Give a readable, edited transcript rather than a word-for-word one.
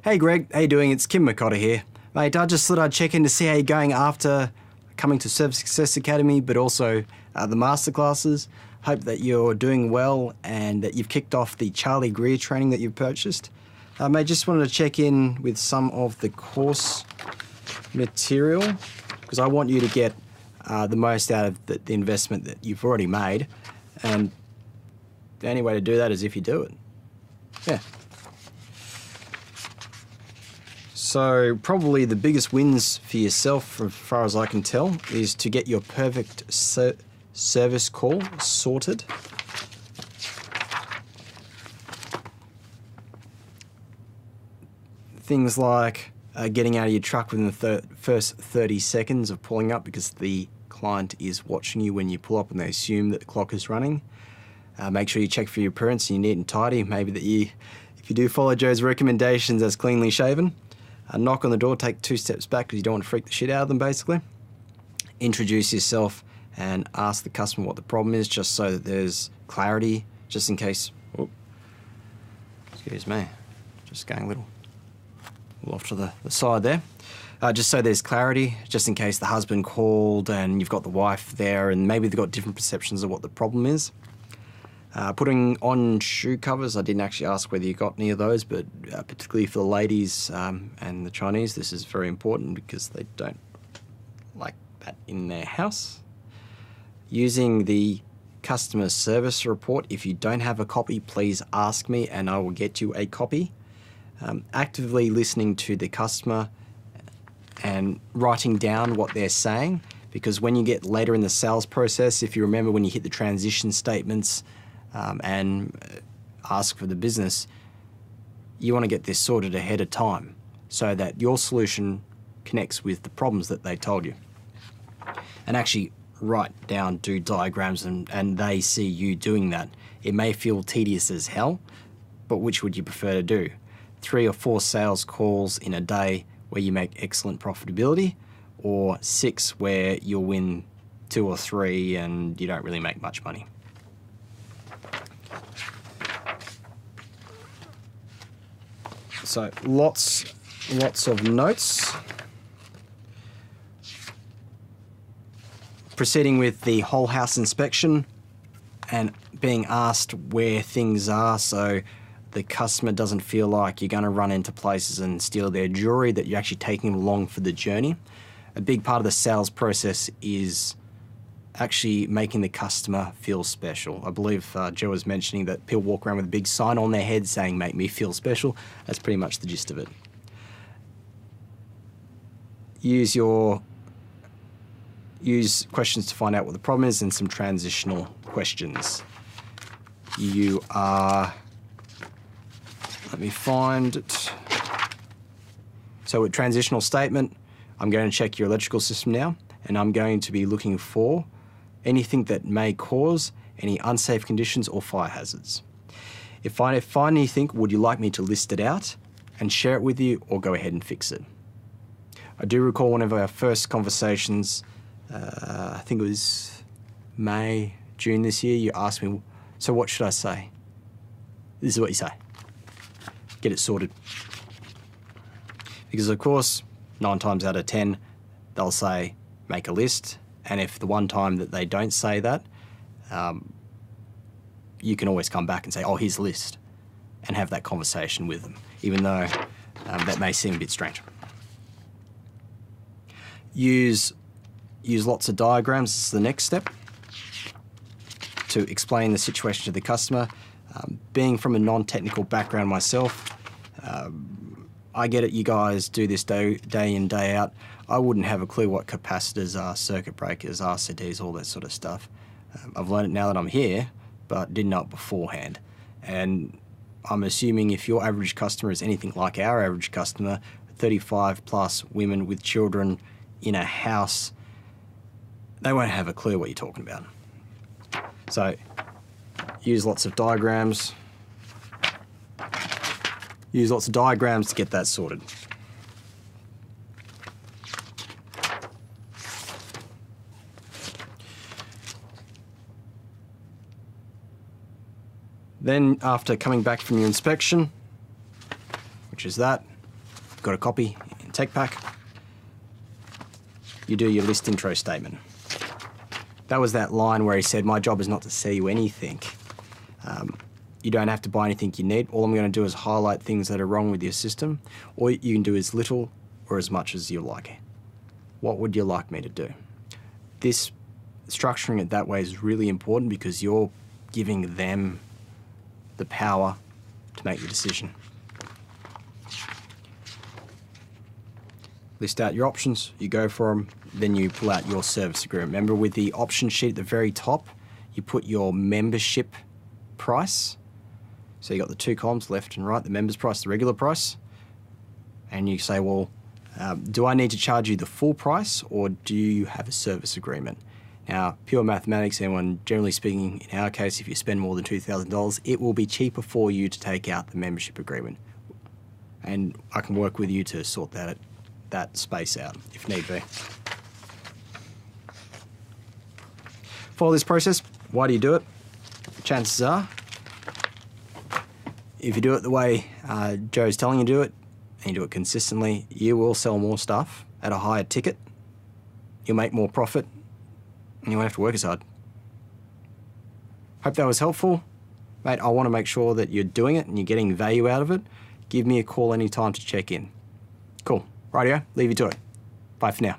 Hey Greg, how you doing? It's Kim McCotter here. Mate, I just thought I'd check in to see how you're going after coming to Service Success Academy, but also the Masterclasses. Hope that you're doing well and that you've kicked off the Charlie Greer training that you've purchased. Mate, just wanted to check in with some of the course material because I want you to get the most out of the investment that you've already made, and the only way to do that is if you do it. Yeah. So probably the biggest wins for yourself, as far as I can tell, is to get your perfect service call sorted. Things like getting out of your truck within the first 30 seconds of pulling up because the client is watching you when you pull up and they assume that the clock is running. Make sure you check for your appearance and you're neat and tidy. Maybe that if you do follow Joe's recommendations, as cleanly shaven. Knock on the door, take 2 steps back because you don't want to freak the shit out of them, basically. Introduce yourself and ask the customer what the problem is, just so that there's clarity, just in case... Oh, excuse me, just going a little off to the side there. Just so there's clarity, just in case the husband called and you've got the wife there and maybe they've got different perceptions of what the problem is. Putting on shoe covers, I didn't actually ask whether you got any of those, but particularly for the ladies and the Chinese, this is very important because they don't like that in their house. Using the customer service report, if you don't have a copy, please ask me and I will get you a copy. Actively listening to the customer and writing down what they're saying, because when you get later in the sales process, if you remember when you hit the transition statements, and ask for the business, you want to get this sorted ahead of time so that your solution connects with the problems that they told you. And actually write down, do diagrams, and they see you doing that. It may feel tedious as hell, but which would you prefer to do? 3 or 4 sales calls in a day where you make excellent profitability, or 6 where you'll win 2 or 3 and you don't really make much money? So lots of notes. Proceeding with the whole house inspection and being asked where things are so the customer doesn't feel like you're going to run into places and steal their jewelry, that you're actually taking them along for the journey. A big part of the sales process is actually making the customer feel special. I believe Joe was mentioning that people walk around with a big sign on their head saying, "Make me feel special." That's pretty much the gist of it. Use questions to find out what the problem is and some transitional questions. You are, let me find it. So a transitional statement, I'm going to check your electrical system now, and I'm going to be looking for anything that may cause any unsafe conditions or fire hazards. If I find anything, would you like me to list it out and share it with you, or go ahead and fix it? I do recall one of our first conversations, I think it was May, June this year, you asked me, so what should I say? This is what you say. Get it sorted. Because of course, 9 times out of 10, they'll say, make a list. And if the one time that they don't say that, you can always come back and say, oh, here's the list, and have that conversation with them, even though that may seem a bit strange. Use lots of diagrams. This is the next step, to explain the situation to the customer. Being from a non-technical background myself, I get it, you guys do this day in, day out. I wouldn't have a clue what capacitors are, circuit breakers, RCDs, all that sort of stuff. I've learned it now that I'm here, but didn't know it beforehand. And I'm assuming if your average customer is anything like our average customer, 35 plus women with children in a house, they won't have a clue what you're talking about. So use lots of diagrams. Use lots of diagrams to get that sorted. Then after coming back from your inspection, which is that, got a copy in Tech Pack. You do your list intro statement. That was that line where he said, my job is not to sell you anything. You don't have to buy anything you need. All I'm going to do is highlight things that are wrong with your system, or you can do as little or as much as you like. What would you like me to do? This, structuring it that way is really important because you're giving them the power to make the decision. List out your options, you go for them, then you pull out your service agreement. Remember, with the option sheet at the very top, you put your membership price. So you got the two columns, left and right, the members price, the regular price. And you say, well, do I need to charge you the full price, or do you have a service agreement? Now, pure mathematics, and generally speaking, in our case, if you spend more than $2,000, it will be cheaper for you to take out the membership agreement. And I can work with you to sort that space out if need be. Follow this process. Why do you do it? Chances are, if you do it the way Joe's telling you to do it, and you do it consistently, you will sell more stuff at a higher ticket, you'll make more profit, and you won't have to work as hard. Hope that was helpful. Mate, I want to make sure that you're doing it and you're getting value out of it. Give me a call anytime to check in. Cool. Rightio, leave you to it. Bye for now.